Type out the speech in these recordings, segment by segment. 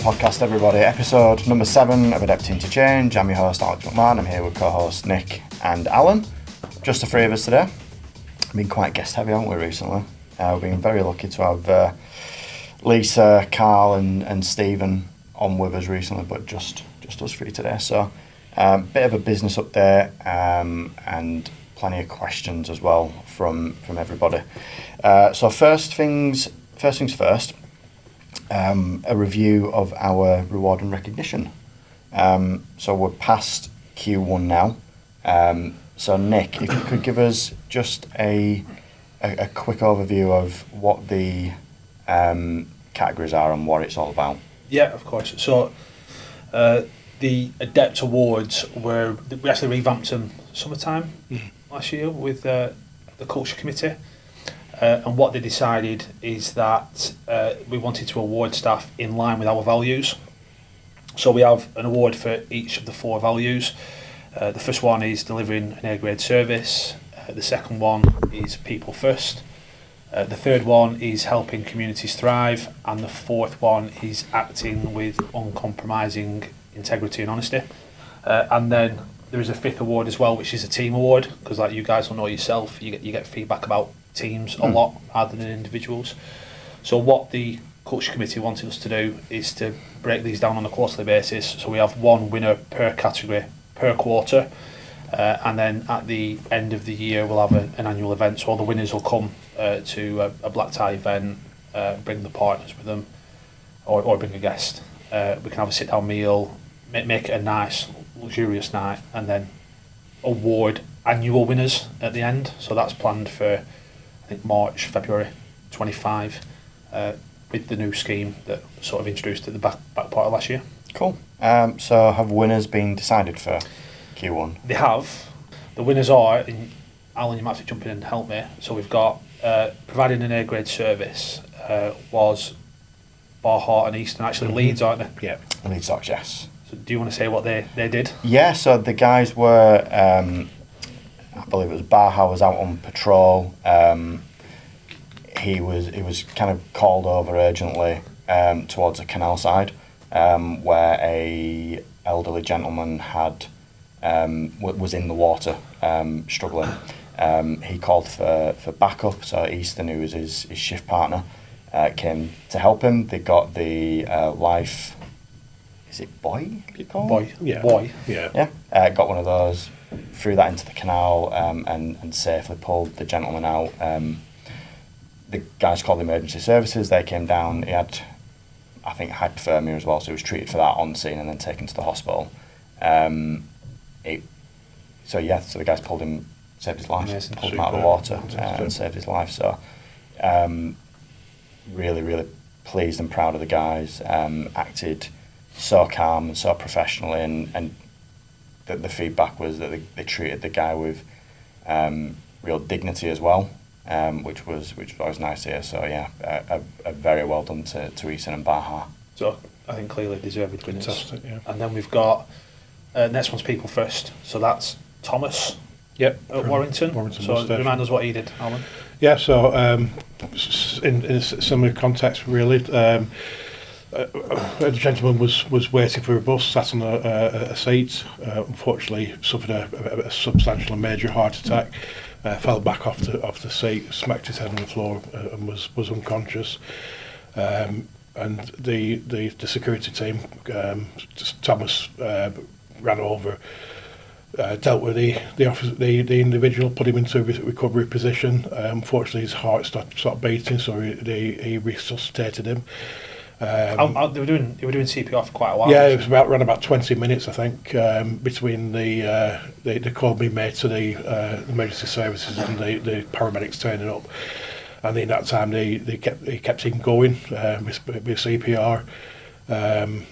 podcast, everybody. Episode number 7 of Adept Change. I'm your host, Alex McMahon. I'm here with co-hosts Nick and Alan. Just the three of us today. Been quite guest heavy, haven't we, recently? We've been very lucky to have Lisa, Carl and Stephen on with us recently, but just us three today. So bit of a business update and plenty of questions as well from everybody. So first things first. A review of our reward and recognition. So we're past Q1 now. So Nick, if you could give us just a quick overview of what the categories are and what it's all about. Yeah, of course. So the Adept Awards we actually revamped them summertime last year with the culture committee. And what they decided is that we wanted to award staff in line with our values. So we have an award for each of the 4 values. The first one is delivering an A-grade service. The second one is people first. The third one is helping communities thrive. And the fourth one is acting with uncompromising integrity and honesty. And then there is a 5th award as well, which is a team award, because like you guys will know yourself, you get feedback about teams a lot rather than individuals. So what the culture committee wanted us to do is to break these down on a quarterly basis. So we have one winner per category per quarter, and then at the end of the year we'll have an annual event. So all the winners will come to a black tie event, bring the partners with them, or bring a guest. We can have a sit down meal, make it a nice luxurious night, and then award annual winners at the end. So that's planned for I think March, February 25, with the new scheme that sort of introduced at the back part of last year. Cool. So have winners been decided for Q1? They have. The winners are, and Alan, you might have to jump in and help me. So we've got providing an A-grade service was Bar Heart and Eastern, actually Leeds, aren't they? Yeah, Leeds Docks, yes. So do you want to say what they did? Yeah, so the guys were, I believe it was Baha was out on patrol. He was kind of called over urgently towards the canal side, where a elderly gentleman was in the water, struggling. He called for backup, so Easton, who was his shift partner, came to help him. They got the life. Is it buoy? Boy. Yeah. Got one of those. Threw that into the canal and safely pulled the gentleman out. The guys called the emergency services. They came down. He had, I think, hypothermia as well, so he was treated for that on scene and then taken to the hospital. So the guys pulled him, saved his life, Amazing. pulled him out of the water and saved his life. So really, really pleased and proud of the guys. Acted so calm and so professionally, and the feedback was that they treated the guy with real dignity as well, which was always nice to hear. So yeah, a very well done to Easton and Baha. So I think clearly deserved winners. Fantastic, yeah. And then we've got next one's people first. So that's Thomas. Yep. At Warrington. So remind us what he did, Alan. Yeah. So in a similar context, really. The gentleman was waiting for a bus, sat on a seat. Unfortunately, suffered a substantial and major heart attack. Fell back off the seat, smacked his head on the floor, and was unconscious. And the security team, Thomas, ran over, dealt with the individual, put him into a recovery position. Unfortunately, his heart stopped beating, so he resuscitated him. They were doing CPR for quite a while. Yeah, it was ran about 20 minutes, I think, between the call being made to the emergency services and the paramedics turning up. And in that time, they kept him going with CPR. And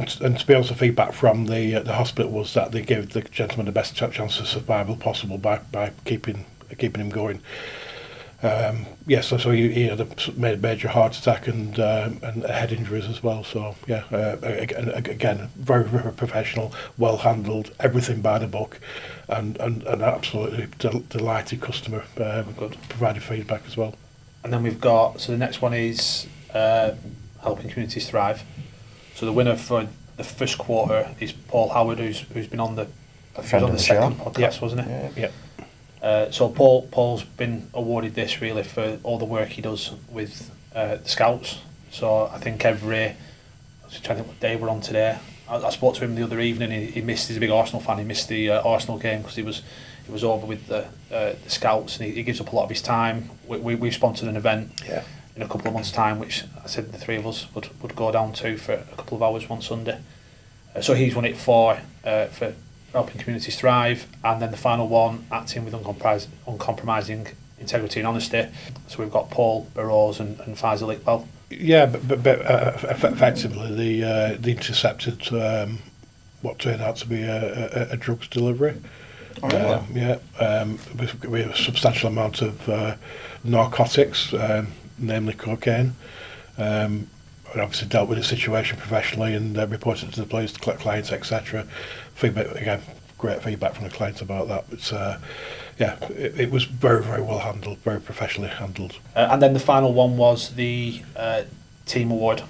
to be honest, the feedback from the hospital was that they gave the gentleman the best chance of survival possible by keeping him going. So he had made a major heart attack and head injuries as well. So yeah, again, very, very professional, well handled, everything by the book, and an absolutely delighted customer. Provided feedback as well. And then we've got, so the next one is helping communities thrive. So the winner for the first quarter is Paul Howard, who's been on the second podcast, wasn't it? So Paul's been awarded this really for all the work he does with the Scouts. So I think I was trying to think what day we're on today. I spoke to him the other evening. He missed. He's a big Arsenal fan. He missed the Arsenal game because he was over with the Scouts, and he gives up a lot of his time. We've sponsored an event in a couple of months' time, which I said the three of us would go down to for a couple of hours one Sunday. So he's won it for helping communities thrive, and then the final one, acting with uncompromising integrity and honesty. So we've got Paul Burrows and Faisal Iqbal. Yeah, but effectively they intercepted what turned out to be a drugs delivery. Oh, really? We have a substantial amount of narcotics, namely cocaine. We obviously dealt with the situation professionally and reported it to the police, the clients, etc. Feedback, again, great feedback from the clients about that. But it was very, very well handled, very professionally handled. And then the final one was the team award.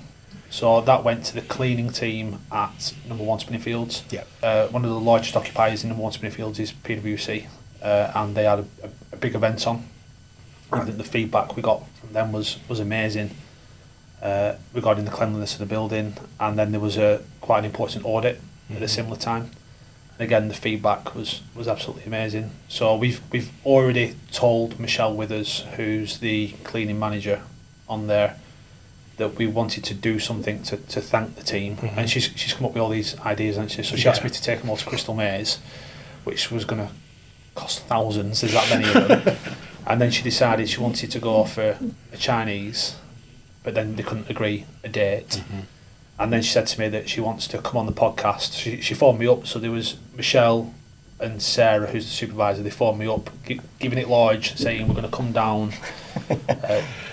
So that went to the cleaning team at number 1 Spinningfields. Yeah. One of the largest occupiers in number 1 Spinningfields is PwC, and they had a big event on. I think the feedback we got from them was amazing regarding the cleanliness of the building, and then there was quite an important audit at a similar time. And again, the feedback was absolutely amazing. So we've already told Michelle Withers, who's the cleaning manager on there, that we wanted to do something to thank the team, and she's come up with all these ideas, hasn't she? So she asked me to take them all to Crystal Maze, which was going to cost thousands. There's that many of them. And then she decided she wanted to go for a Chinese, but then they couldn't agree a date. And then she said to me that she wants to come on the podcast. She phoned me up. So there was Michelle and Sarah, who's the supervisor. They phoned me up, giving it large, saying we're going to come down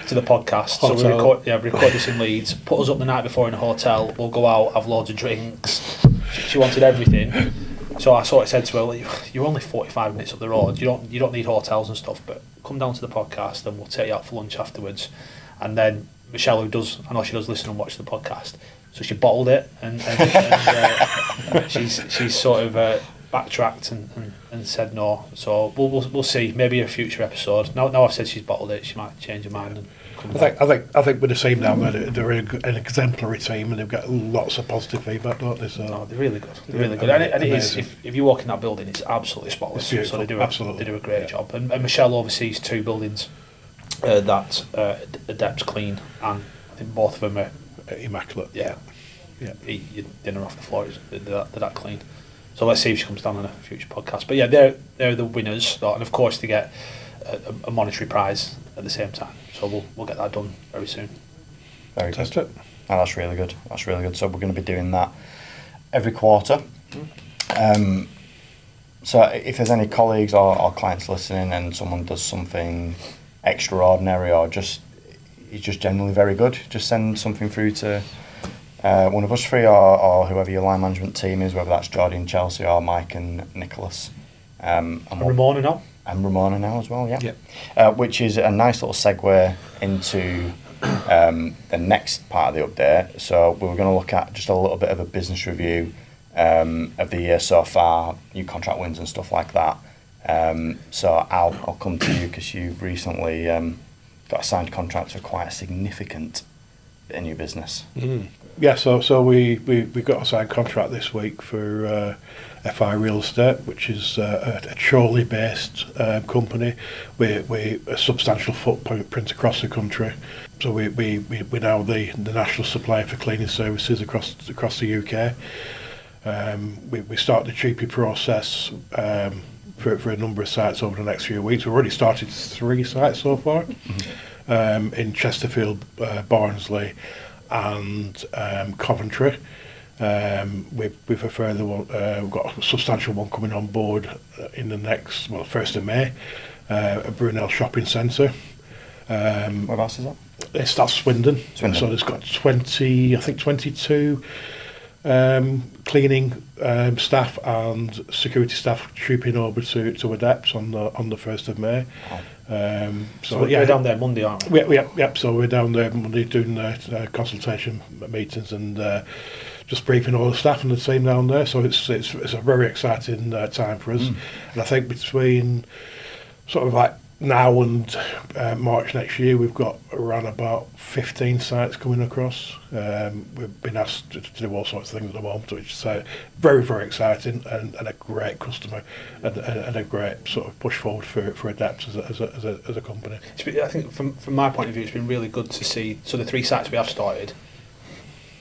to the podcast. So we record this in Leeds, put us up the night before in a hotel. We'll go out, have loads of drinks. She wanted everything. So I sort of said to her, "You're only 45 minutes up the road. You don't need hotels and stuff. But come down to the podcast, and we'll take you out for lunch afterwards." And then Michelle, I know she does listen and watch the podcast, so she bottled it, and she's sort of backtracked and said no. So we'll see. Maybe a future episode. Now I've said she's bottled it, she might change her mind and come back. I think with the team now, they're an exemplary team, and they've got lots of positive feedback, don't they? So no, they're really good. They're really good, and it is. If you walk in that building, it's absolutely spotless. So they do a great job. And Michelle oversees 2 buildings that Adept clean, and I think both of them are immaculate. Yeah. Eat your dinner off the floor. They're that clean. So let's see if she comes down on a future podcast. But yeah, they're the winners, and of course they get a monetary prize at the same time. So we'll get that done very soon. Very good. Oh, that's really good. That's really good. So we're going to be doing that every quarter. So if there's any colleagues or clients listening, and someone does something extraordinary or is just generally very good, just send something through to one of us three or whoever your line management team is, whether that's Jordy and Chelsea or Mike and Nicholas. And Ramona now. And Ramona now as well, yeah. Which is a nice little segue into the next part of the update. So we were going to look at just a little bit of a business review of the year so far, new contract wins and stuff like that. So I'll come to you because you've recently got a signed contract for quite a significant bit of new business. Yeah, so we got a signed contract this week for FI Real Estate, which is a Chorley-based company with a substantial footprint across the country. So we're now the national supplier for cleaning services across the UK. We start the TUPE process for a number of sites over the next few weeks. We've already started 3 sites so far, in Chesterfield, Barnsley and Coventry. With a further one, we've got a substantial one coming on board in the next, 1st of May, at Brunel Shopping Centre. Whereabouts is that? That's Swindon. So it's got 22 cleaning staff and security staff trooping over to Adept on the 1st of May. So we're down there Monday, aren't we? Yep. So we're down there Monday doing consultation meetings and just briefing all the staff and the team down there. So it's a very exciting time for us. And I think between sort of like now and March next year, we've got around about 15 sites coming across. We've been asked to do all sorts of things at the moment, which is very, very exciting and a great customer and a great sort of push forward for Adept as a company. I think from my point of view, it's been really good to see. So the 3 sites we have started,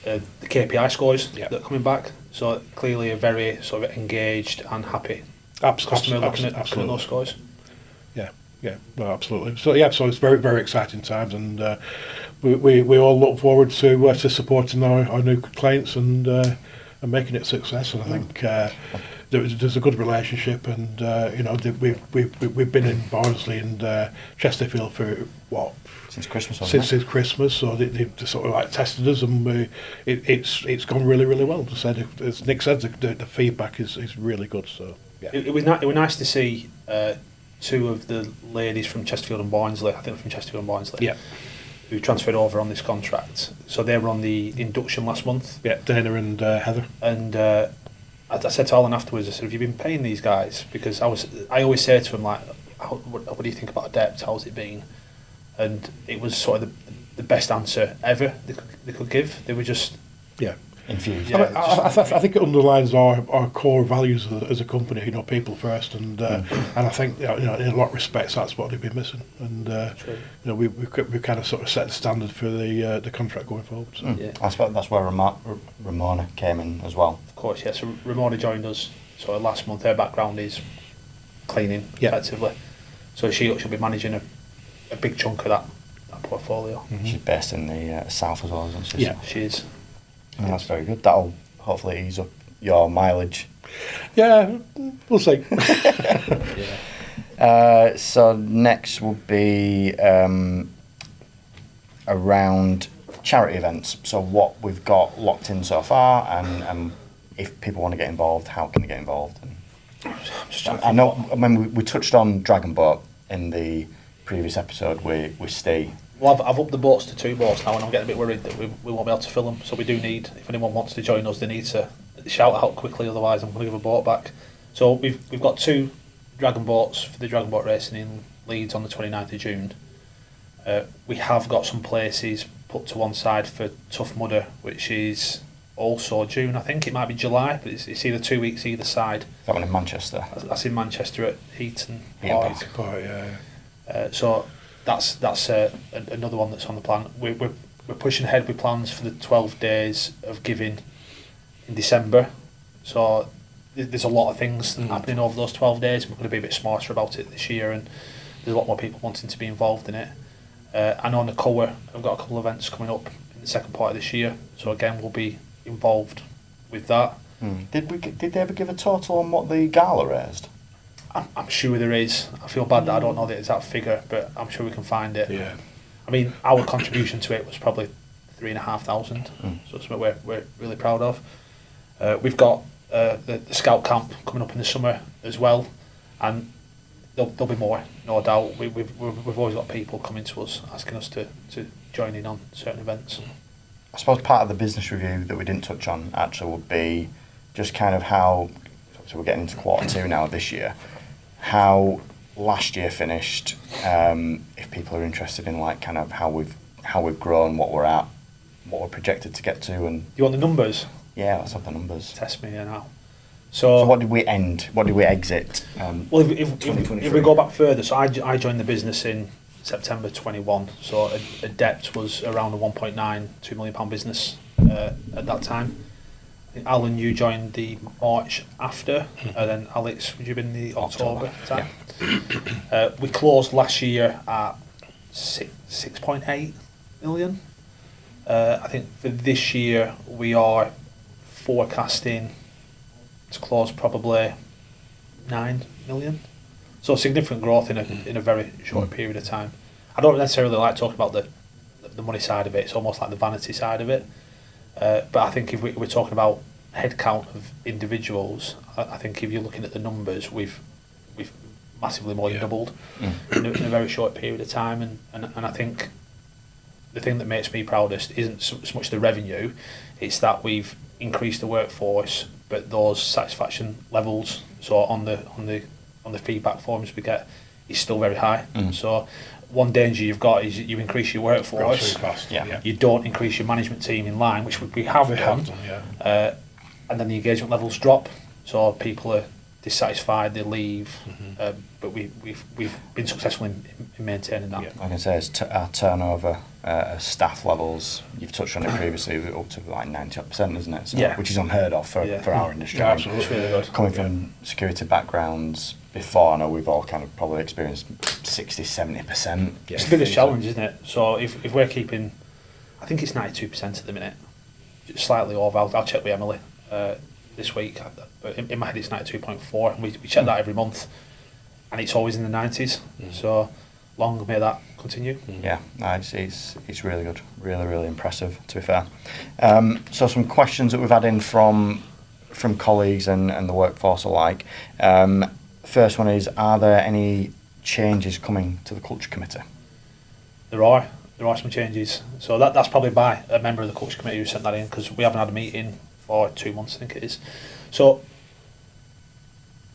the KPI scores that are coming back. So clearly a very sort of engaged and happy customer looking at those scores. Yeah, no, absolutely. So it's very, very exciting times, and we all look forward to supporting our new clients and making it a success. And I think there's a good relationship, and we've been in Barnsley and Chesterfield for what? Since Christmas, since Christmas, so they sort of like tested us, and it's gone really, really well. As Nick said, the feedback is really good. So yeah, it was nice to see. 2 of the ladies from Chesterfield and Barnsley, I think from Chesterfield and Barnsley, who transferred over on this contract. So they were on the induction last month. Yeah, Dana and Heather. And I said to Alan afterwards, I said, have you been paying these guys? Because I always say to him, like, what do you think about Adept? How's it been? And it was sort of the best answer ever they could give. They were just... Yeah. Infused. Yeah, I think it underlines our core values as a company. People first, and I think in a lot of respects that's what they've been missing. And we've kind of sort of set the standard for the contract going forward. So. I suppose that's where Ramona came in as well. Of course, yeah. So Ramona joined us. So last month, her background is cleaning effectively. So she'll be managing a big chunk of that portfolio. Mm-hmm. She's based in the south as well, isn't she? Yeah, she is. And that's very good. That'll hopefully ease up your mileage. Yeah, we'll see. So next will be around charity events. So what we've got locked in so far, and if people want to get involved, how can they get involved? And I know. I mean, we touched on Dragon Boat in the previous episode with Steve. Well, I've upped the boats to 2 boats now, and I'm getting a bit worried that we won't be able to fill them. So we do need, if anyone wants to join us, they need to shout out quickly, otherwise I'm going to give a boat back. So we've got 2 Dragon Boats for the Dragon Boat racing in Leeds on the 29th of June. We have got some places put to one side for Tough Mudder, which is also June, I think. It might be July, but it's either 2 weeks either side. That one in Manchester? That's in Manchester at Heaton Park. So that's another one that's on the plan. We're pushing ahead with plans for the 12 days of giving in December. So there's a lot of things happening over those 12 days. We're going to be a bit smarter about it this year, and there's a lot more people wanting to be involved in it. I know on the COA, I've got a couple of events coming up in the second part of this year. So again, we'll be involved with that. Did they ever give a total on what the gala raised? I'm sure there is. I feel bad that I don't know the exact figure, but I'm sure we can find it. Yeah. I mean, our contribution to it was probably 3,500, so it's something we're really proud of. We've got the Scout Camp coming up in the summer as well, and there'll be more, no doubt. We've always got people coming to us asking us to join in on certain events. I suppose part of the business review that we didn't touch on actually would be just kind of how, so we're getting into Q2 now this year, how last year finished, if people are interested in like kind of how we've grown, what we're at, what we're projected to get to. And you want the numbers? Yeah, let's have the numbers. Test me now. So what did we end? What did we exit? Well, if we go back further, so I joined the business in September 21. So Adept was around a 1.92 million pound business at that time. I think Alan, you joined the March after, and then Alex, would you have been the October time? Yeah. We closed last year at 6.8 million. I think for this year we are forecasting to close probably 9 million. So significant growth in a very short period of time. I don't necessarily like talking about the money side of it. It's almost like the vanity side of it. But I think if we're talking about headcount of individuals, I think if you're looking at the numbers, we've massively more than doubled in a very short period of time. And I think the thing that makes me proudest isn't so much the revenue, it's that we've increased the workforce, but those satisfaction levels, so on the feedback forms we get, is still very high. So one danger you've got is you increase your workforce, you don't increase your management team in line, which we have done, and then the engagement levels drop. So people are dissatisfied, they leave, but we've been successful in maintaining that. Like I say, it's our turnover, staff levels, you've touched on it previously, up to like 90%, isn't it? So, which is unheard of for our industry. Yeah, absolutely. It's really good. Coming from security backgrounds before, I know we've all kind of probably experienced 60-70%. It's the biggest challenge, isn't it? So if we're keeping, I think it's 92% at the minute, slightly over. I'll check with Emily this week, but in my head it's 92.4, and we check that every month, and it's always in the 90s. So long may that continue. Yeah, no, it's really good, really impressive, to be fair. So some questions that we've had in from colleagues and the workforce alike. First one is, are there any changes coming to the culture committee? There are some changes. So that's probably by a member of the culture committee who sent that in, because we haven't had a meeting for 2 months, I think it is. So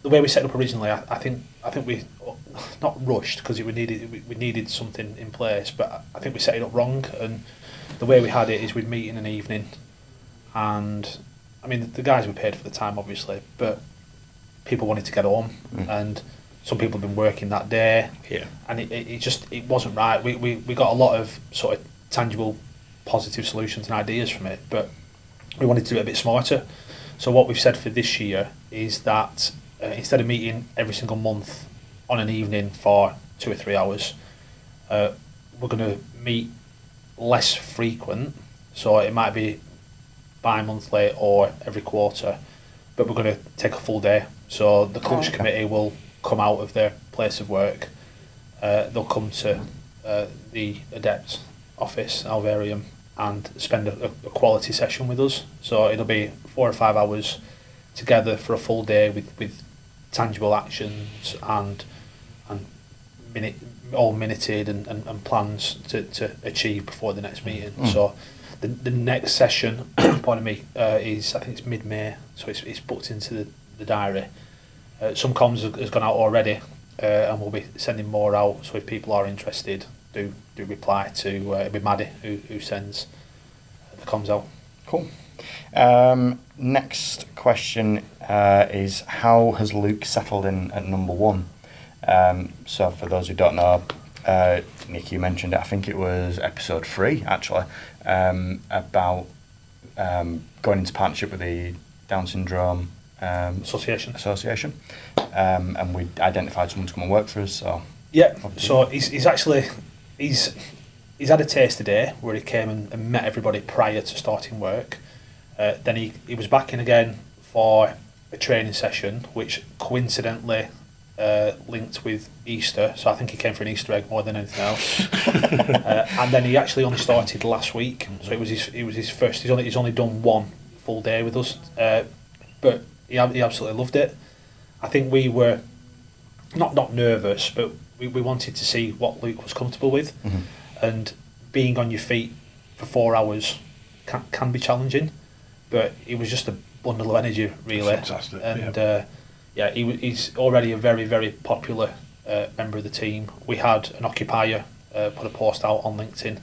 the way we set it up originally, I think we not rushed, because we needed something in place, but I think we set it up wrong. And the way we had it is we'd meet in an evening, and I mean the guys were paid for the time obviously, but people wanted to get home, and some people have been working that day, and it wasn't right. We got a lot of sort of tangible positive solutions and ideas from it, but we wanted to do it a bit smarter. So what we've said for this year is that instead of meeting every single month on an evening for 2 or 3 hours, we're going to meet less frequent. So it might be bi-monthly or every quarter, but we're going to take a full day. So the culture committee will come out of their place of work. They'll come to the Adept office, Alvarium, and spend a quality session with us. So it'll be 4 or 5 hours together for a full day with tangible actions and all minuted and plans to achieve before the next meeting. So the next session, pardon me, is, I think it's mid-May, so it's booked into the diary. Some comms has gone out already, and we'll be sending more out. So if people are interested, do reply to it'll be Maddie who sends the comms out. Cool. Next question is, how has Luke settled in at number 1? So for those who don't know, Nick, you mentioned it, I think it was episode 3 actually, about going into partnership with the Down Syndrome Association, and we identified someone to come and work for us. So so he's had a taste today where he came and met everybody prior to starting work. Then he was back in again for a training session, which coincidentally linked with Easter, so I think he came for an Easter egg more than anything else. And then he actually only started last week, so it was his first. He's only done 1 full day with us, but he absolutely loved it. I think we were not nervous, but we wanted to see what Luke was comfortable with, and being on your feet for 4 hours can be challenging, but it was just a bundle of energy really. Fantastic. And he's already a very, very popular member of the team. We had an occupier put a post out on LinkedIn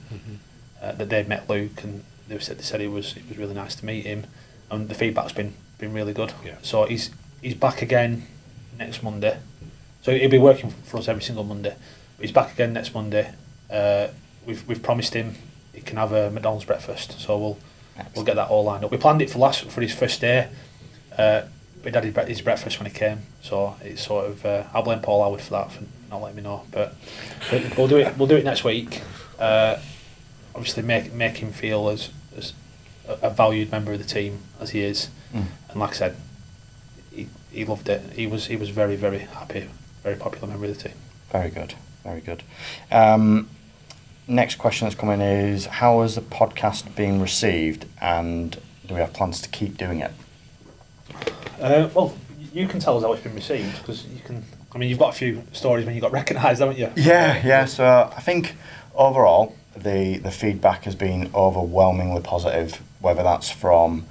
that they'd met Luke, and they said it was really nice to meet him, and the feedback's been really good. So he's back again next Monday. So he'll be working for us every single Monday. But he's back again next Monday. We've promised him he can have a McDonald's breakfast, so we'll get that all lined up. We planned it for his first day. He had his breakfast when he came, so it's sort of I'll blame Paul Howard for that, for not letting me know. But we'll do it next week. Obviously, make him feel as a valued member of the team as he is, and like I said, he loved it. He was very, very happy, very popular member of the team. Very good. Next question that's coming is, how is the podcast being received, and do we have plans to keep doing it? Well, you can tell us how it's been received, because you can I mean, you've got a few stories when you got recognised, haven't you? Yeah. So I think overall the feedback has been overwhelmingly positive, whether that's from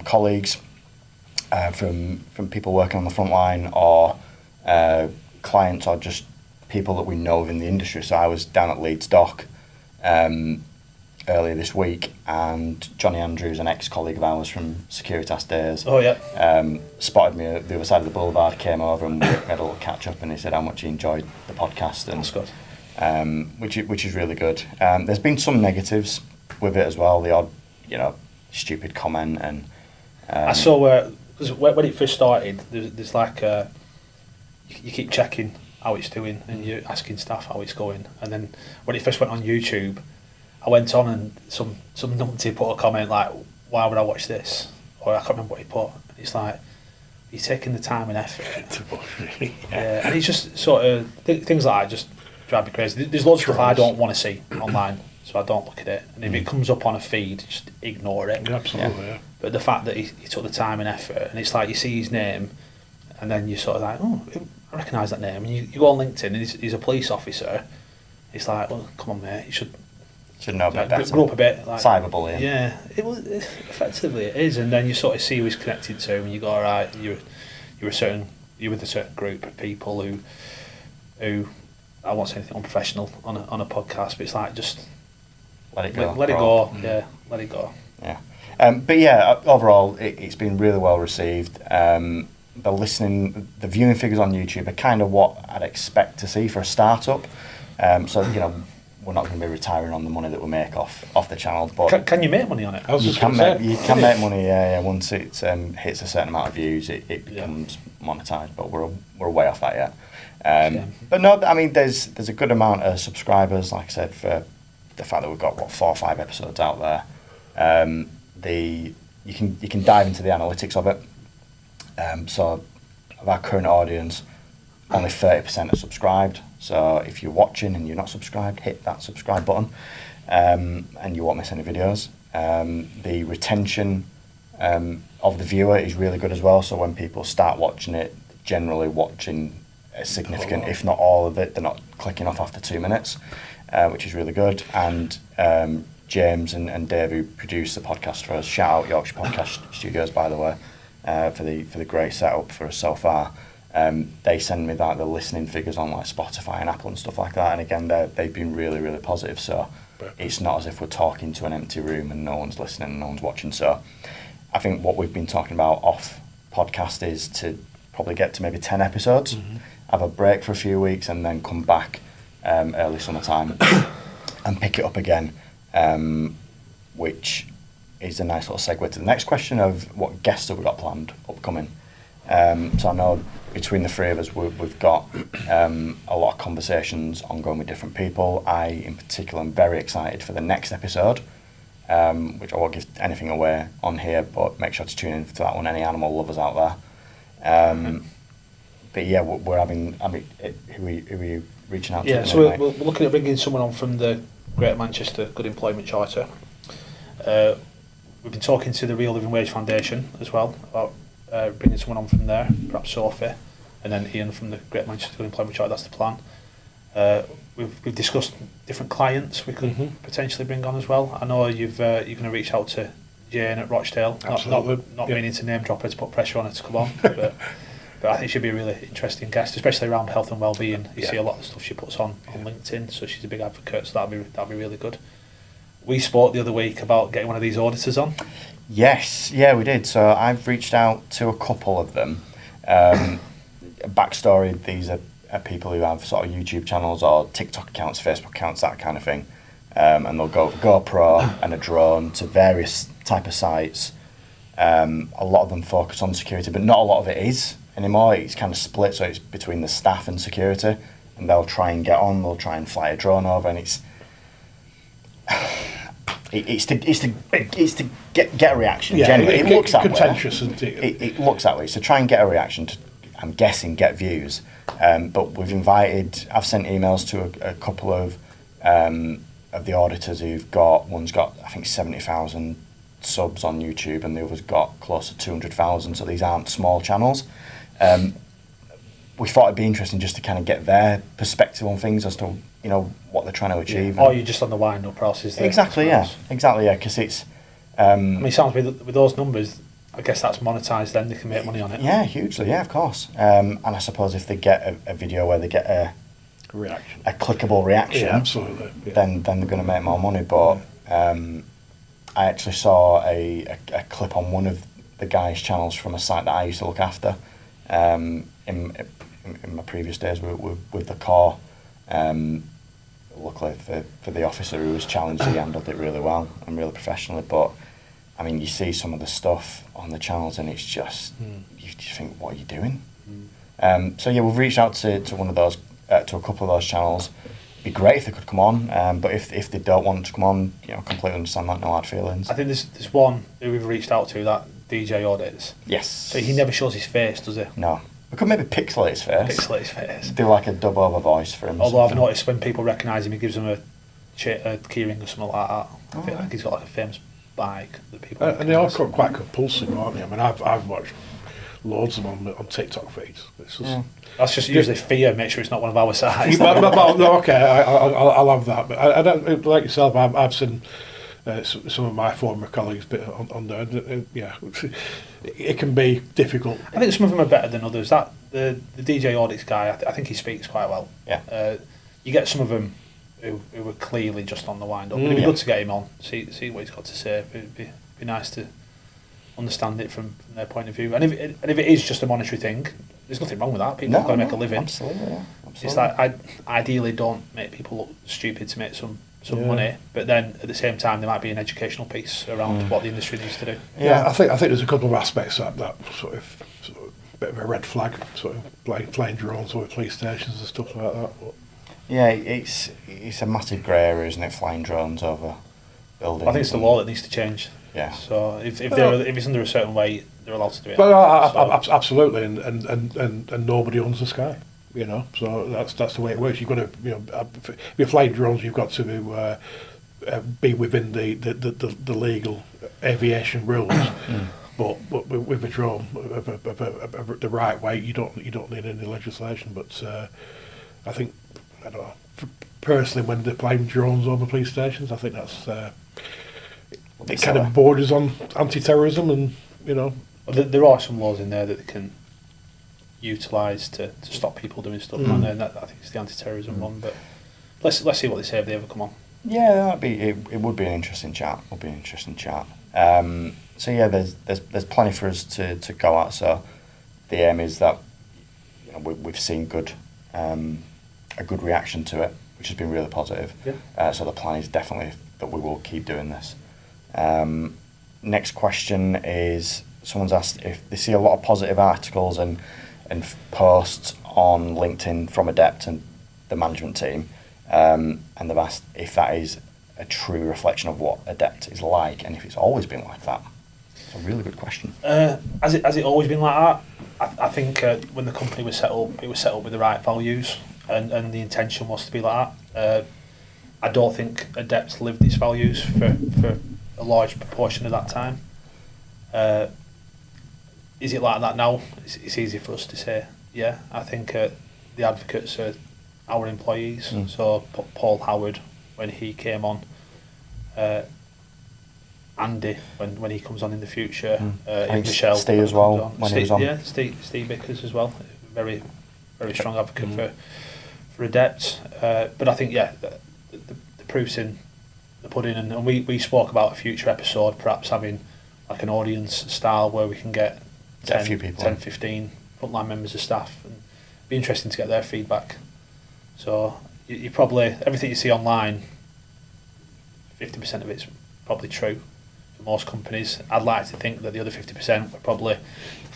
colleagues, from people working on the front line, or clients, or just people that we know in the industry. So I was down at Leeds Dock earlier this week, and Johnny Andrews, an ex-colleague of ours from Securitas days, spotted me at the other side of the boulevard, came over, and we had a little catch up, and he said how much he enjoyed the podcast, and That's good. which is really good. There's been some negatives with it as well, the odd, stupid comment, and I saw because when it first started, there's like you keep checking how it's doing, and you're asking staff how it's going, and then when it first went on YouTube, I went on and some numpty put a comment like, "Why would I watch this?" Or I can't remember what he put. And it's like, you're taking the time and effort. Yeah, and it's just sort of things like that just drive me crazy. There's loads of stuff I don't want to see online, so I don't look at it. And if it comes up on a feed, just ignore it. Yeah, absolutely, yeah. But the fact that he took the time and effort, and it's like you see his name, and then you're sort of like, oh, I recognise that name. And you go on LinkedIn, and he's a police officer. It's like, well, come on, mate, you should know a bit better. Grow up a bit. Like, cyberbullying. Yeah, effectively it is. And then you sort of see who he's connected to, and you go, all right, you're with a certain group of people who I won't say anything unprofessional on a podcast, but it's like just let it go. Let it go. Yeah, let it go. Yeah. But yeah, overall, it's been really well received. The viewing figures on YouTube are kind of what I'd expect to see for a startup. So we're not going to be retiring on the money that we make off the channel. But can you make money on it? You can make money. Yeah. Once it hits a certain amount of views, it becomes monetized. But we're way off that yet. But no, I mean, there's a good amount of subscribers. Like I said, for the fact that we've got 4 or 5 episodes out there. You can dive into the analytics of it. So of our current audience, only 30% are subscribed. So if you're watching and you're not subscribed, hit that subscribe button, and you won't miss any videos. The retention of the viewer is really good as well. So when people start watching it, generally watching a significant, if not all of it, they're not clicking off after 2 minutes, which is really good. And James and Dave, who produce the podcast for us, shout out Yorkshire Podcast Studios, by the way, for the great setup for us so far. They send me the listening figures on like Spotify and Apple and stuff like that, and again they've been really, really positive. So it's not as if we're talking to an empty room and no one's listening and no one's watching. So I think what we've been talking about off podcast is to probably get to maybe 10 episodes, have a break for a few weeks, and then come back early summertime and pick it up again, which is a nice little segue to the next question of what guests have we got planned upcoming. So I know between the 3 of us, we've got a lot of conversations ongoing with different people. I, in particular, am very excited for the next episode, which I won't give anything away on here, but make sure to tune in to that one, any animal lovers out there. But yeah, we're having, who are you reaching out to? Yeah, so we're looking at bringing someone on from the Greater Manchester Good Employment Charter. We've been talking to the Real Living Wage Foundation as well about bringing someone on from there, perhaps Sophie, and then Ian from the Great Manchester Good Employment Charter. That's the plan. We've discussed different clients we could potentially bring on as well. I know you're going to reach out to Jane at Rochdale. Not meaning to name drop her to put pressure on her to come on, but I think she'd be a really interesting guest, especially around health and well-being. You see a lot of stuff she puts on LinkedIn, so she's a big advocate. So that'd be really good. We spoke the other week about getting one of these auditors on. Yes, yeah, we did. So I've reached out to a couple of them. Backstory, these are people who have sort of YouTube channels or TikTok accounts, Facebook accounts, that kind of thing. And they'll go GoPro and a drone to various type of sites. A lot of them focus on security, but not a lot of it is anymore. It's kind of split, so it's between the staff and security. And they'll try and try and fly a drone over, and it's to get a reaction. Yeah, generally, it looks that contentious, way. Isn't it? It looks that way. So try and get a reaction to, I'm guessing, get views. But I've sent emails to a couple of the auditors one's got I think 70,000 subs on YouTube, and the other's got close to 200,000. So these aren't small channels. we thought it'd be interesting just to kind of get their perspective on things as to what they're trying to achieve. Or you're just on the wind-up process. Exactly, yeah, because it's. I mean, it sounds with those numbers, I guess that's monetised. Then they can make money on it. Yeah, hugely. Yeah, of course. And I suppose if they get a video where they get a reaction, a clickable reaction, absolutely, then they're going to make more money. But I actually saw a clip on one of the guys' channels from a site that I used to look after in my previous days with the core. Luckily for the officer who was challenged, he handled it really well and really professionally. But I mean, you see some of the stuff on the channels, and it's just you just think, what are you doing? So yeah, we've reached out to one of those, to a couple of those channels. It'd be great if they could come on, but if they don't want to come on, completely understand that, no hard feelings. I think there's one who we've reached out to, that DJ Audits. Yes. So he never shows his face, does he? No. We could maybe pixelate his face. Pixelate his face. Do like a dub over voice for him. Although I've noticed when people recognise him, he gives them a keyring or something like that. I feel like he's got like a famous bike that people. And they are quite compulsive, aren't they? I mean, I've watched loads of them on TikTok feeds. It's just, that's just usually fear. Make sure it's not one of our size. No, okay, I'll have that. But I don't, like yourself. I've seen some of my former colleagues bit on there. Yeah, it can be difficult. I think some of them are better than others. That the DJ Audits guy, I think he speaks quite well. Yeah. You get some of them who were clearly just on the wind up. It'd be good to get him on, see what he's got to say. It'd be nice to understand it from their point of view. And if it is just a monetary thing, there's nothing wrong with that. People have got to make a living. Absolutely, yeah. Absolutely. It's like, ideally don't make people look stupid to make some money, but then at the same time there might be an educational piece around what the industry needs to do. Yeah, I think there's a couple of aspects that sort of bit of a red flag, sort of flying drones over police stations and stuff like that. But yeah, it's a massive grey area, isn't it? Flying drones over buildings. I think it's the law that needs to change. Yeah. So if it's under a certain weight, they're allowed to do it. But absolutely, and nobody owns the sky. So that's the way it works. You've got to, if you're flying drones, you've got to be within the legal aviation rules. But with a drone of the right weight, you don't need any legislation. But I think, I don't know, personally, when they're flying drones over police stations, I think that's it kind of borders on anti-terrorism, and there are some laws in there that they can utilise to stop people doing stuff, and that, I think it's the anti-terrorism one. But let's see what they say if they ever come on. Yeah, it would be an interesting chat. So yeah, there's plenty for us to go at. So the aim is that we've seen a good reaction to it, which has been really positive. Yeah. So the plan is definitely that we will keep doing this. Next question is, someone's asked if they see a lot of positive articles and posts on LinkedIn from Adept and the management team, and they've asked if that is a true reflection of what Adept is like, and if it's always been like that. It's a really good question. Has it always been like that? I think when the company was set up, it was set up with the right values, and the intention was to be like that. I don't think Adept lived its values for a large proportion of that time. Is it like that now? It's easy for us to say. Yeah, I think the advocates are our employees. So Paul Howard, when he came on, Andy, when he comes on in the future, Michelle, Steve as well when he was on. Yeah, Steve Bickers as well. Very, very strong advocate for Adept. But I think the proof's in the pudding, and we spoke about a future episode, perhaps having like an audience style where we can get 10, 15 frontline members of staff, and it'd be interesting to get their feedback. So you probably, everything you see online, 50% of it's probably true for most companies. I'd like to think that the other 50% were probably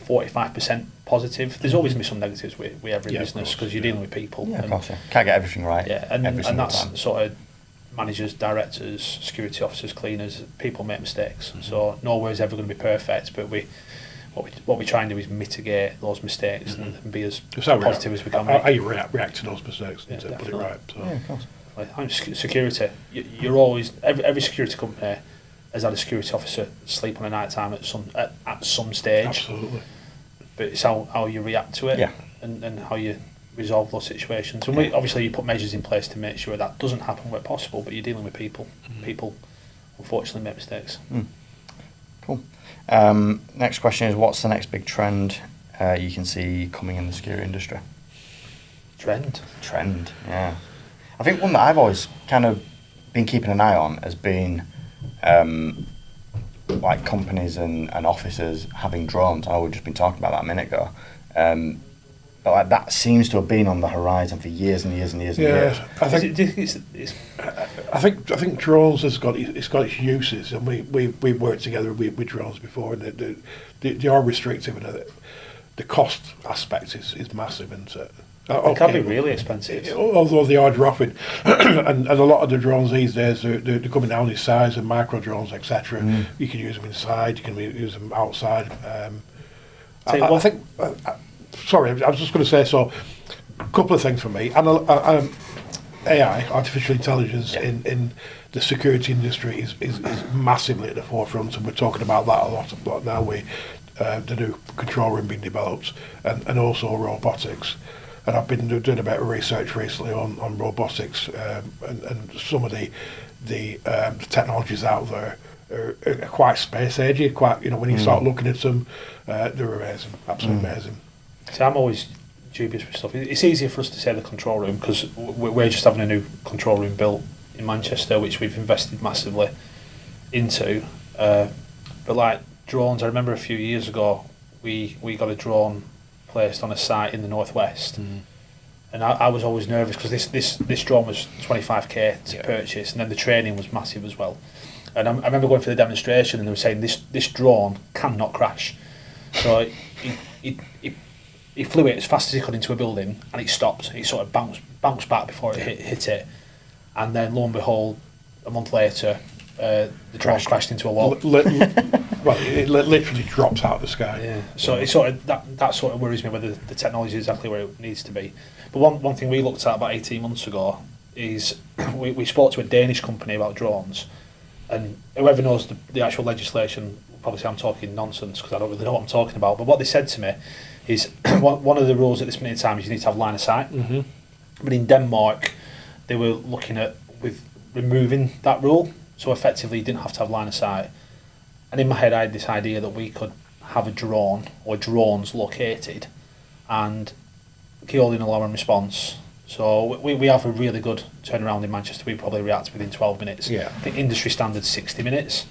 45% positive. There's always going to be some negatives with every business, because you're dealing with people. Yeah, of course, yeah. Can't get everything right. Yeah, and that's sort of managers, directors, security officers, cleaners. People make mistakes, so nowhere is ever going to be perfect. But what we try and do is mitigate those mistakes and be as positive as we can. How you react to those mistakes and put it right. So. Yeah, of course. Like, security, you're always, every security company has had a security officer sleep on a night time at some stage. Absolutely. But it's how you react to it. Yeah. and how you resolve those situations. And obviously you put measures in place to make sure that doesn't happen where possible, but you're dealing with people. People unfortunately make mistakes. Cool. Next question is, what's the next big trend you can see coming in the security industry? Trend, yeah. I think one that I've always kind of been keeping an eye on has been like companies and offices having drones. I know we've just been talking about that a minute ago. But like that seems to have been on the horizon for years and years and years and years. I think drones has got its uses, and we worked together with drones before, and they are restrictive, and the cost aspect is massive, isn't it? It can be really expensive. Although they are dropping, and a lot of the drones these days they're coming down in size, and micro drones, etc. You can use them inside, you can use them outside. I think. Sorry, I was just going to say, so a couple of things for me. AI, artificial intelligence, in the security industry is massively at the forefront, and we're talking about that a lot now with the new control room being developed, and also robotics. And I've been doing a bit of research recently on robotics, and some of the technologies out there are quite space agey. Quite, when you start looking at them, they're amazing, absolutely amazing. So I'm always dubious with stuff. It's easier for us to say the control room because we're just having a new control room built in Manchester, which we've invested massively into. But like drones, I remember a few years ago we got a drone placed on a site in the northwest, and I was always nervous because this drone was 25k to purchase, and then the training was massive as well. And I remember going for the demonstration, and they were saying this drone cannot crash. So he flew it as fast as he could into a building, and it stopped. He sort of bounced back before it hit it, and then lo and behold, a month later, the drone crashed into a wall. Well, it literally drops out of the sky. Yeah. So it sort of that sort of worries me whether the technology is exactly where it needs to be. But one thing we looked at about 18 months ago is we spoke to a Danish company about drones, and whoever knows the actual legislation will probably say I'm talking nonsense because I don't really know what I'm talking about. But what they said to me is one of the rules at this minute in time is you need to have line of sight. But in Denmark, they were looking at with removing that rule, so effectively you didn't have to have line of sight. And in my head, I had this idea that we could have a drone or drones located and call in alarm and response. So we have a really good turnaround in Manchester. We probably react within 12 minutes. Yeah. I think industry standard 60 minutes.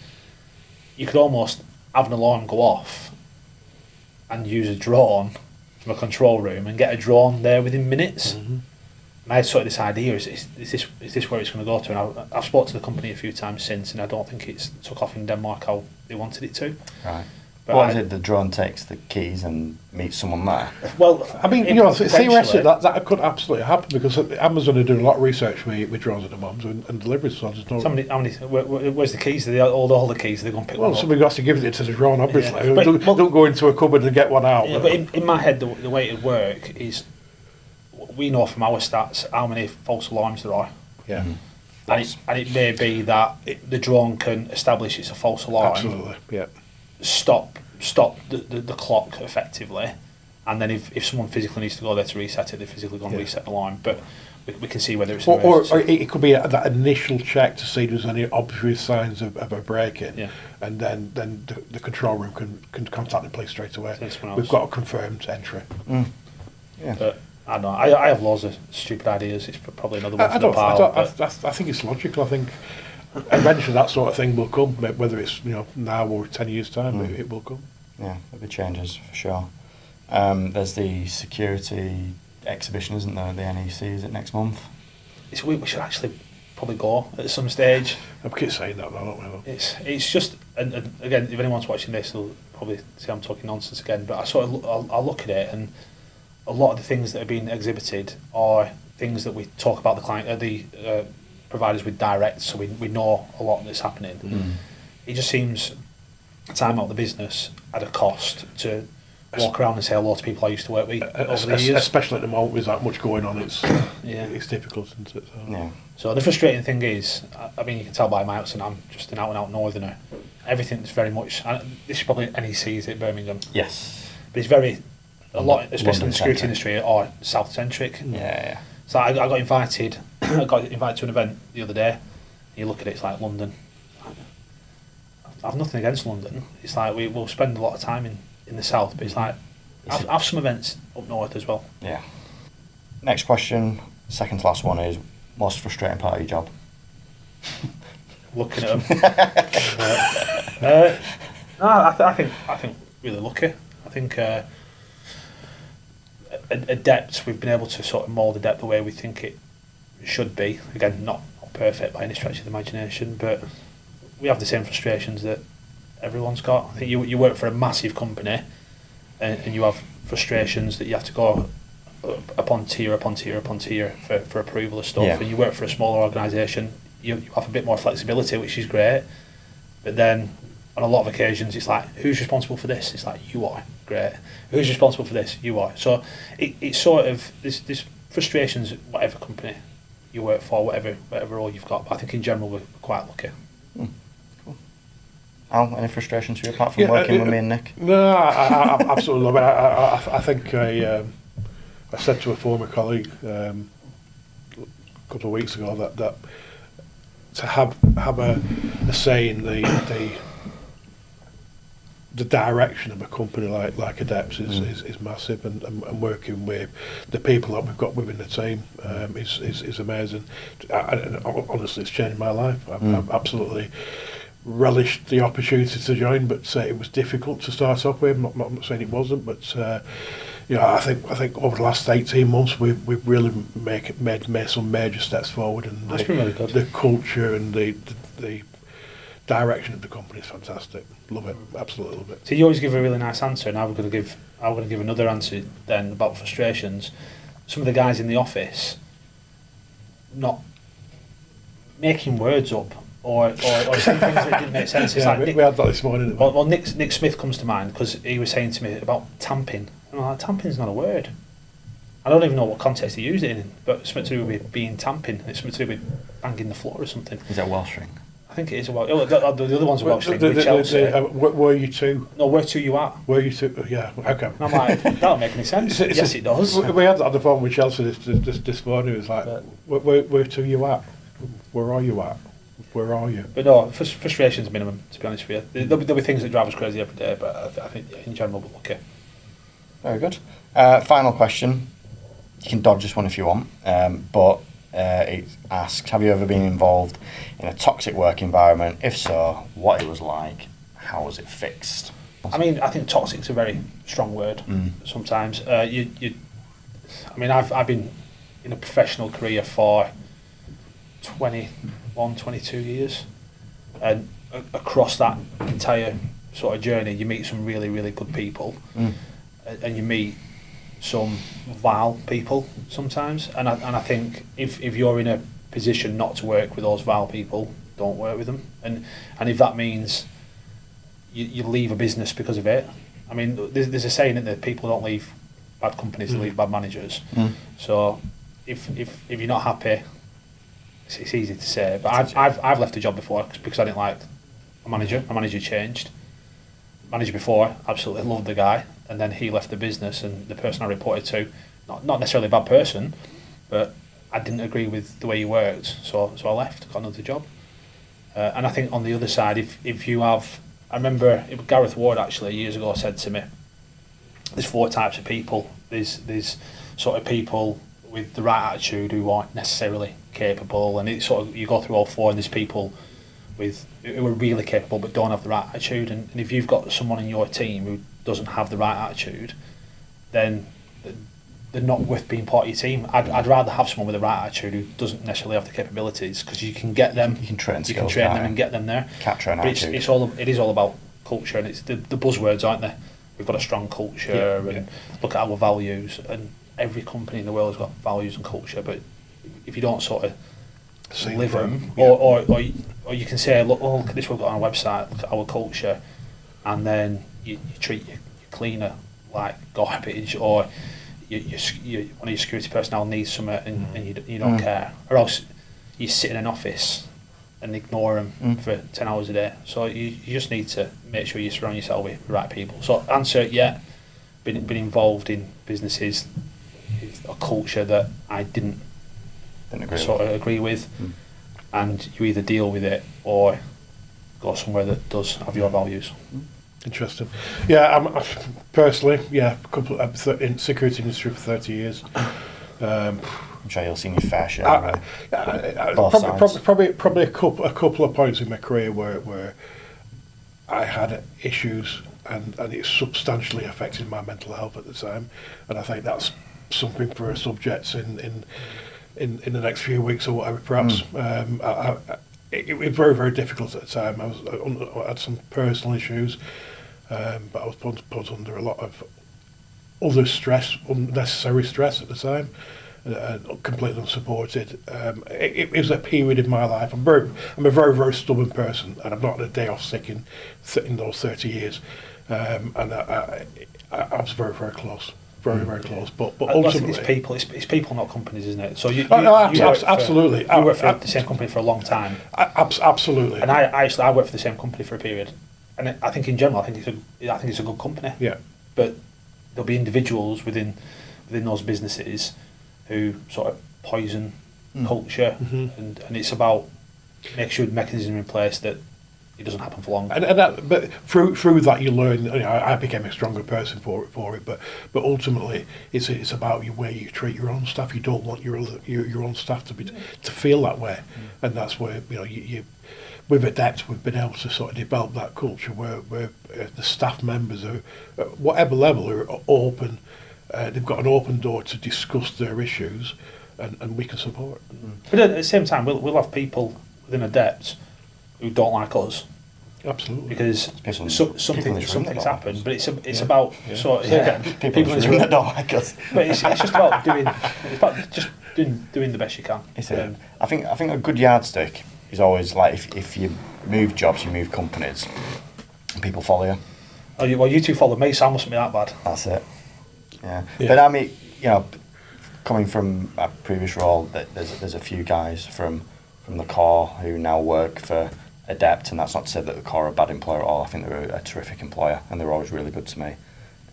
You could almost have an alarm go off and use a drone from a control room and get a drone there within minutes. And I had sort of this idea: is this where it's going to go to? And I've spoken to the company a few times since, and I don't think it's took off in Denmark how they wanted it to. Right. But what is it? The drone takes the keys and meets someone there. Well, I mean, theoretically, that could absolutely happen because Amazon are doing a lot of research with drones at the moment and deliveries. So there's no. Where's the keys? All the keys? They're going to pick one up. Somebody has to give it to the drone, obviously. Yeah. Don't go into a cupboard and get one out. Yeah, but in my head, the way it would work is we know from our stats how many false alarms there are. Yeah. And it may be that the drone can establish it's a false alarm. Absolutely. Yeah. Stop the clock effectively, and then if someone physically needs to go there to reset it, they physically go and reset the alarm. But we can see whether it's an or it could be that initial check to see if there's any obvious signs of a break-in, and then the control room can contact the police straight away. We've got a confirmed entry. Yeah. But I don't know. I have loads of stupid ideas. It's probably another one for the pile. I think it's logical. I think eventually that sort of thing will come, whether it's now or 10 years' time, it will come. Yeah, there'll be changes for sure. There's the security exhibition, isn't there? The NEC, is it next month? We should actually probably go at some stage. I keep saying that, though, don't we? It's just, and again, if anyone's watching this, they'll probably say I'm talking nonsense again. But I look at it, and a lot of the things that are being exhibited are things that we talk about the client, the providers with direct, so we know a lot that's happening. It just seems time out of the business at a cost to walk around and say hello to people I used to work with over the years. Especially at the moment with that much going on, it's difficult, isn't it? So the frustrating thing is, I mean, you can tell by my accent, I'm just an out-and-out northerner. Everything's very much, this is probably NEC, is it, Birmingham? Yes. But it's very a lot, especially in the security London-centric. industry, are south-centric. Yeah. So I got invited. I got invited to an event the other day. You look at it, it's like London. I've nothing against London. It's like we'll spend a lot of time in the south, but it's like have some events up north as well. Yeah. Next question, second to last one, is most frustrating part of your job? Looking at them. No, I think really lucky. I think Adept, we've been able to sort of mould Adept the way we think it should be. Again, not perfect by any stretch of the imagination, but we have the same frustrations that everyone's got. I think you work for a massive company, and you have frustrations that you have to go upon tier for approval of stuff. Yeah. And you work for a smaller organisation, you have a bit more flexibility, which is great. But then on a lot of occasions, it's like, who's responsible for this? It's like, you are. Great. Who's responsible for this? You are. So it's sort of this frustrations, whatever company you work for, whatever role you've got. But I think in general we're quite lucky. Cool. Al, any frustrations for you apart from working with me and Nick? No, I absolutely love it. I think I said to a former colleague a couple of weeks ago that to have a say in the direction of a company like Adept is massive, and working with the people that we've got within the team is amazing. And honestly, it's changed my life. I've absolutely relished the opportunity to join, but it was difficult to start off with. I'm not saying it wasn't, but I think over the last 18 months we've really made some major steps forward, and That's been really good. The culture and the direction of the company is fantastic. Love it, absolutely love it. So you always give a really nice answer, and I'm going to give another answer then about frustrations. Some of the guys in the office not making words up or saying things that didn't make sense. It's Yeah, like we had that this morning. well, Nick Smith comes to mind because he was saying to me about tamping. And I'm like, tamping's not a word. I don't even know what context he used it in, but it's something to do with being tamping. It's something to do with banging the floor or something. Is that Welsh ring? I think it is a Welsh. The other one's a Welsh thing with Chelsea. Were you two? No, where to you at? Were you two? Yeah, okay. And I'm like, that don't make any sense. Yes, it does. We had that on the phone with Chelsea this morning. It was like, where to you at? Where are you at? Where are you? But no, frustration's minimum, to be honest with you. There'll be things that drive us crazy every day, but I think in general we're lucky. Very good. Final question. You can dodge this one if you want, but it asks, have you ever been involved in a toxic work environment? If so, what it was like, how was it fixed? I mean, I think toxic's a very strong word sometimes. I've been in a professional career for 21, 22 years, and across that entire sort of journey you meet some really, really good people, and you meet some vile people sometimes, and I think if you're in a position not to work with those vile people, don't work with them, and if that means you leave a business because of it. I mean, there's a saying that people don't leave bad companies, they leave bad managers. So if you're not happy, it's easy to say, but I've left a job before because I didn't like a manager. My manager changed. Manager before, absolutely loved the guy, and then he left the business, and the person I reported to, not necessarily a bad person, but I didn't agree with the way he worked, so I left, got another job. And I think on the other side, if you have, I remember Gareth Ward actually years ago said to me, there's 4 types of people. There's sort of people with the right attitude who aren't necessarily capable, and it's sort of, you go through all 4, and there's people who are really capable but don't have the right attitude, and if you've got someone in your team who doesn't have the right attitude, then they're not worth being part of your team. I'd rather have someone with the right attitude who doesn't necessarily have the capabilities, because you can get them, You can train them and get them there. Capture an But attitude. it is all about culture, and it's the buzzwords, aren't they? We've got a strong culture, and look at our values, and every company in the world has got values and culture, but if you don't sort of live them, or you can say, look at this, we've got on our website, look at our culture, and then you treat your cleaner like garbage, or one of your security personnel needs something and you don't care, or else you sit in an office and ignore them for 10 hours a day. So you just need to make sure you surround yourself with the right people. So answer, yeah, been involved in businesses, a culture that I didn't agree with, and you either deal with it or go somewhere that does have your values. Interesting. Yeah, I'm personally, in security industry for 30 years. I'm sure you'll see your fair share. Probably a couple of points in my career where I had issues and it substantially affected my mental health at the time, and I think that's something for a subject in the next few weeks or whatever, perhaps. It was very, very difficult at the time. I had some personal issues, but I was put under a lot of other stress, unnecessary stress at the time, completely unsupported. It was a period in my life. I'm a very, very stubborn person, and I've not had a day off sick in those 30 years. And I was very, very close. Very, very close. But ultimately, it's people, not companies, isn't it? So you absolutely. You worked for the same company for a long time. Absolutely. And I worked for the same company for a period, and I think in general, I think it's a good company. Yeah. But there'll be individuals within those businesses who sort of poison culture, and it's about making sure the mechanism in place that it doesn't happen for long. But through that you learn. I became a stronger person for it. But ultimately, it's about the way you treat your own staff. You don't want your own staff to feel that way, and that's where you with Adept we've been able to sort of develop that culture where the staff members are at whatever level are open. They've got an open door to discuss their issues, and we can support. But at the same time, we'll have people within Adept who don't like us. Absolutely. Because something's happened, but it's about sort of people that don't like us. But it's just about doing the best you can. I think a good yardstick is always like if you move jobs, you move companies, and people follow you. Oh, well, you two followed me, so I mustn't be that bad. That's it. Yeah. But I mean, coming from a previous role, there's a few guys from the core who now work for Adept, and that's not to say that the core are a bad employer at all. I think they're a terrific employer, and they're always really good to me.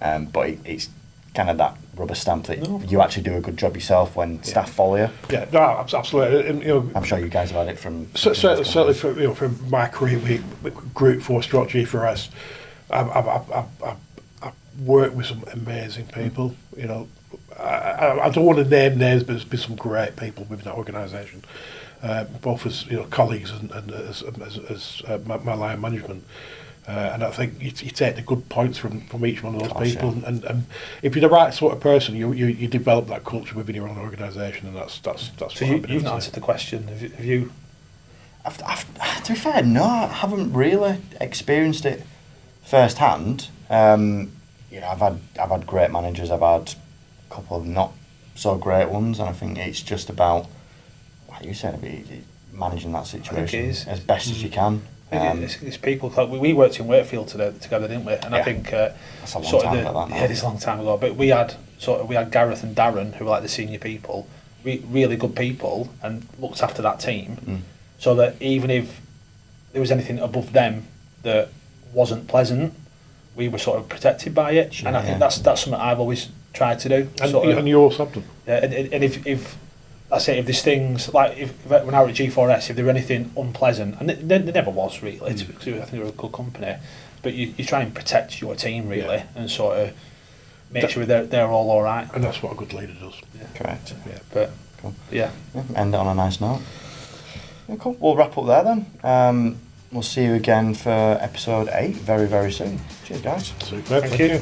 But it's kind of that rubber stamp that you actually do a good job yourself when staff follow you. Yeah, no, absolutely. And, I'm sure you guys have had it from certainly from my career with Group 4 G4S. I've worked with some amazing people. I don't want to name names, but there's been some great people within that organisation. Both as colleagues and as my line management, and I think you take the good points from each one of those people, and if you're the right sort of person, you develop that culture within your own organisation, and that's. So you've not answered the question. Have you? To be fair, no, I haven't really experienced it firsthand. I've had great managers. I've had a couple of not so great ones, and I think it's just about, like you said, managing that situation as best as you can. It's people. We worked in Wakefield together, didn't we? And I think that's a long time ago. It's a long time ago. But we had Gareth and Darren, who were like the senior people, really good people, and looked after that team, so that even if there was anything above them that wasn't pleasant, we were sort of protected by it. Sure, and I think that's something I've always tried to do. And you also have done. Yeah, and if I say if there's things like when I was at G4S, if there were anything unpleasant, and there never was really, because I think they were a good company, but you try and protect your team really, and sort of make sure they're all right. And that's what a good leader does. Yeah. Correct. Yeah, but cool. Yeah. End it on a nice note. Yeah, cool. We'll wrap up there then. We'll see you again for episode 8 very, very soon. Cheers, guys. Super. Thank you.